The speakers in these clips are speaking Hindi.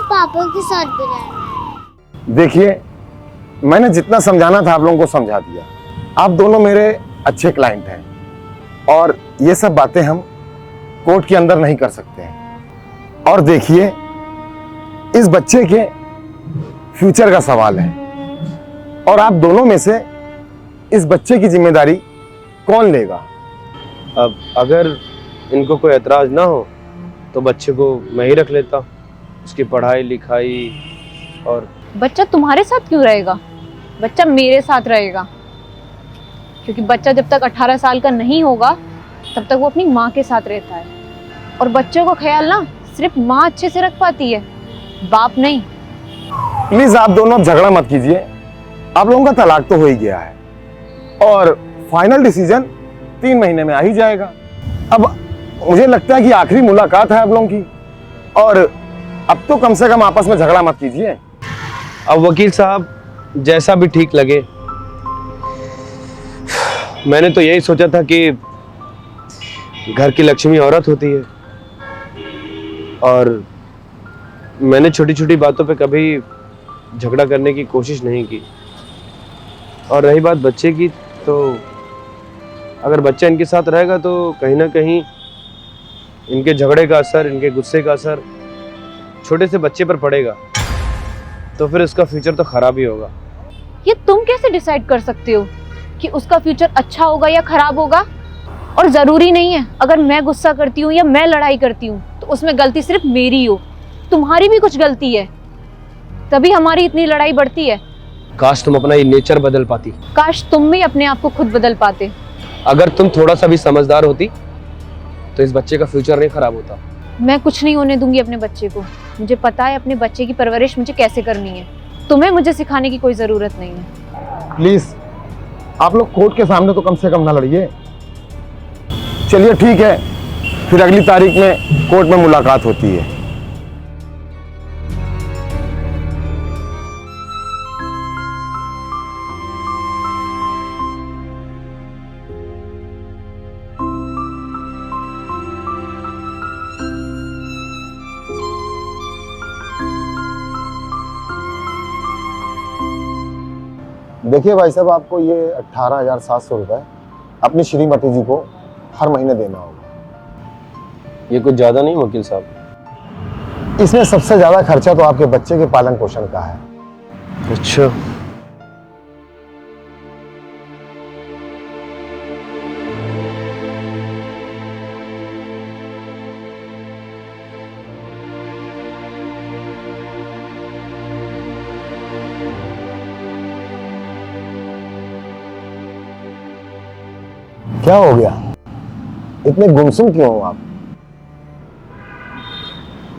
पापा के साथ भी रहना है। देखिए, मैंने जितना समझाना था आप लोगों को समझा दिया। आप दोनों मेरे अच्छे क्लाइंट हैं और ये सब बातें हम कोर्ट के अंदर नहीं कर सकते हैं। और देखिए, इस बच्चे के फ्यूचर का सवाल है और आप दोनों में से इस बच्चे की जिम्मेदारी कौन लेगा? अब अगर इनको कोई एतराज ना हो तो बच्चे को मैं ही रख लेता, उसकी पढ़ाई लिखाई। और बच्चा तुम्हारे साथ क्यों रहेगा? बच्चा मेरे साथ रहेगा, क्योंकि बच्चा जब तक 18 साल का नहीं होगा तब तक वो अपनी माँ के साथ रहता है। और बच्चों का ख्याल ना सिर्फ माँ अच्छे से रख पाती है, बाप नहीं। प्लीज आप दोनों अब झगड़ा मत कीजिए। आप लोगों का तलाक तो हो ही गया है और फाइनल डिसीजन 3 महीने में आ ही जाएगा। अब मुझे लगता है कि आखिरी मुलाकात है आप लोगों की और अब तो कम से कम आपस में झगड़ा मत कीजिए। अब वकील साहब जैसा भी ठीक लगे। मैंने तो यही सोचा था कि घर की लक्ष्मी औरत होती है और मैंने छोटी छोटी बातों पे कभी झगड़ा करने की कोशिश नहीं की। और रही बात बच्चे की, तो अगर बच्चा इनके साथ रहेगा तो कहीं ना कहीं इनके झगड़े का असर, इनके गुस्से का असर छोटे से बच्चे पर पड़ेगा, तो फिर उसका फ्यूचर तो खराब ही होगा। ये तुम कैसे डिसाइड कर सकते हो कि उसका फ्यूचर अच्छा होगा या खराब होगा? और जरूरी नहीं है अगर मैं गुस्सा करती हूँ या मैं लड़ाई करती हूँ तो उसमें गलती सिर्फ मेरी हो, तुम्हारी भी कुछ गलती है, तभी हमारी इतनी लड़ाई बढ़ती है। काश तुम अपना ये नेचर बदल पाती। काश तुम भी अपने आप को खुद बदल पाते। अगर तुम थोड़ा सा भी समझदार होती तो इस बच्चे का फ्यूचर नहीं खराब होता। मैं कुछ नहीं होने दूंगी अपने बच्चे को। मुझे पता है अपने बच्चे की परवरिश मुझे कैसे करनी है, तुम्हें मुझे सिखाने की कोई जरूरत नहीं है। प्लीज आप लोग कोर्ट के सामने तो कम से कम ना लड़िए। चलिए ठीक है, फिर अगली तारीख में कोर्ट में मुलाकात होती है। देखिए भाई साहब, आपको ये 18,700 रुपए अपनी श्रीमती जी को हर महीने देना होगा। ये कुछ ज्यादा नहीं वकील साहब? इसमें सबसे ज्यादा खर्चा तो आपके बच्चे के पालन पोषण का है। अच्छा, क्या हो गया? इतने गुमसुम क्यों हो आप?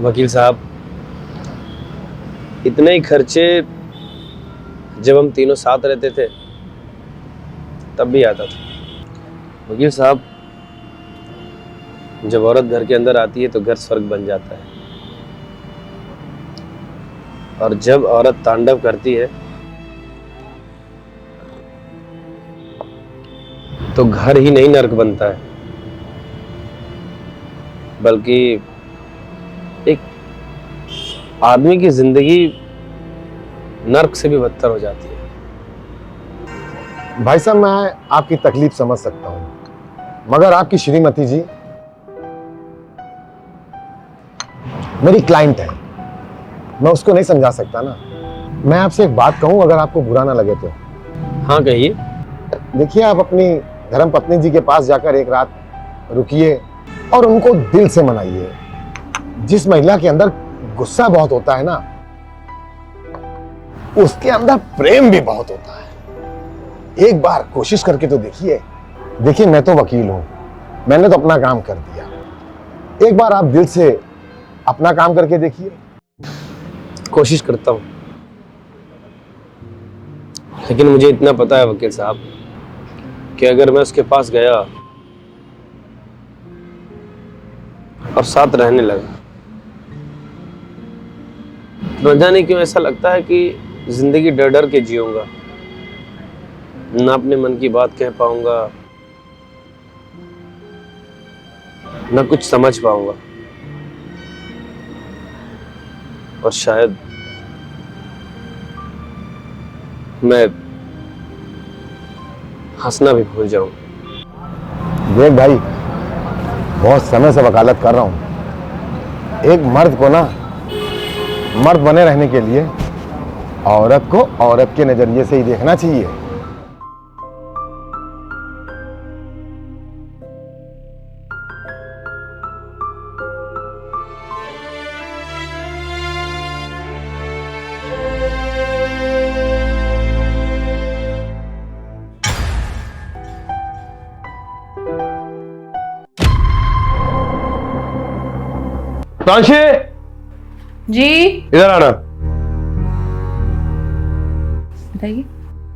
वकील साहब इतने ही खर्चे जब हम तीनों साथ रहते थे तब भी आता था। वकील साहब, जब औरत घर के अंदर आती है तो घर स्वर्ग बन जाता है, और जब औरत तांडव करती है तो घर ही नहीं नर्क बनता है, बल्कि एक आदमी की जिंदगी नर्क से भी बदतर हो जाती है। भाई साहब, मैं आपकी तकलीफ समझ सकता हूं, मगर आपकी श्रीमती जी मेरी क्लाइंट है, मैं उसको नहीं समझा सकता ना। मैं आपसे एक बात कहूं, अगर आपको बुरा ना लगे तो। हाँ कहिए। देखिए, आप अपनी धर्म पत्नी जी के पास जाकर एक रात रुकिए और उनको दिल से मनाइए। जिस महिला के अंदर गुस्सा बहुत होता है ना, उसके अंदर प्रेम भी बहुत होता है। एक बार कोशिश करके तो देखिए। देखिए, मैं तो वकील हूं, मैंने तो अपना काम कर दिया। एक बार आप दिल से अपना काम करके देखिए। कोशिश करता हूं, लेकिन मुझे इतना पता है वकील साहब कि अगर मैं उसके पास गया और साथ रहने लगा तो न जाने क्यों ऐसा लगता है कि जिंदगी डर डर के जीऊंगा, ना अपने मन की बात कह पाऊंगा, ना कुछ समझ पाऊंगा। और शायद मैं हंसना भी भूल जाऊं। देख भाई, बहुत समय से वकालत कर रहा हूं। एक मर्द को ना मर्द बने रहने के लिए औरत को औरत के नजरिए से ही देखना चाहिए। प्रांशी, जी इधर आना। बताइए।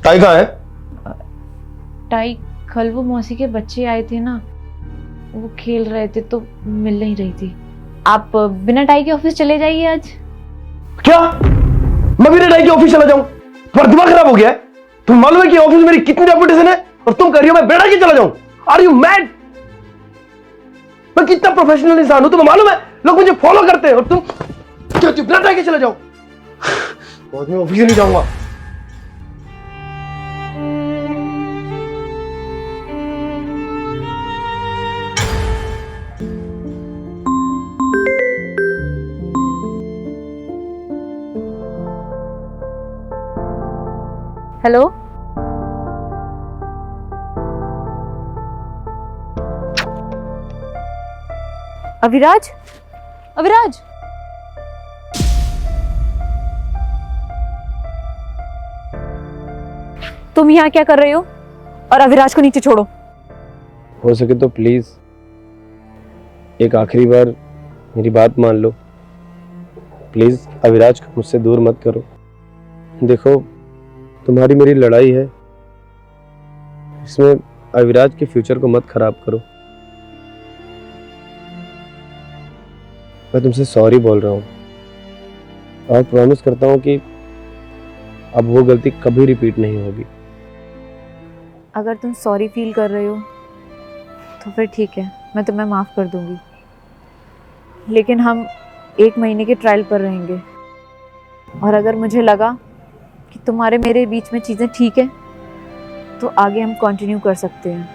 टाई कहाँ है? टाई कल वो मौसी के बच्चे आए थे ना, वो खेल रहे थे तो मिल नहीं रही थी। आप बिना टाई के ऑफिस चले जाइए आज। क्या मैं बिना टाई के ऑफिस चला जाऊं? तुम्हारा दिमाग खराब हो गया है? तुम मालूम है कि ऑफिस में मेरी कितनी रेपुटेशन है और तुम कर रही हो मैं बिना टाई के चला जाऊं? Are you mad? मैं कितना प्रोफेशनल इंसान हूं तुम्हें मालूम है? लोग मुझे फॉलो करते हैं और तुम क्या बिना टाई के चले जाओ? बहुत मैं ऑफिस नहीं जाऊंगा। हेलो, अविराज, अविराज, तुम यहाँ क्या कर रहे हो? और अविराज को नीचे छोड़ो। हो सके तो प्लीज एक आखिरी बार मेरी बात मान लो। प्लीज अविराज को मुझसे दूर मत करो। देखो, तुम्हारी मेरी लड़ाई है, इसमें अविराज के फ्यूचर को मत खराब करो। मैं तुमसे सॉरी बोल रहा हूँ और प्रॉमिस करता हूँ कि अब वो गलती कभी रिपीट नहीं होगी। अगर तुम सॉरी फील कर रहे हो तो फिर ठीक है, मैं तुम्हें माफ़ कर दूंगी। लेकिन हम 1 महीने के ट्रायल पर रहेंगे और अगर मुझे लगा कि तुम्हारे मेरे बीच में चीज़ें ठीक है तो आगे हम कंटिन्यू कर सकते हैं।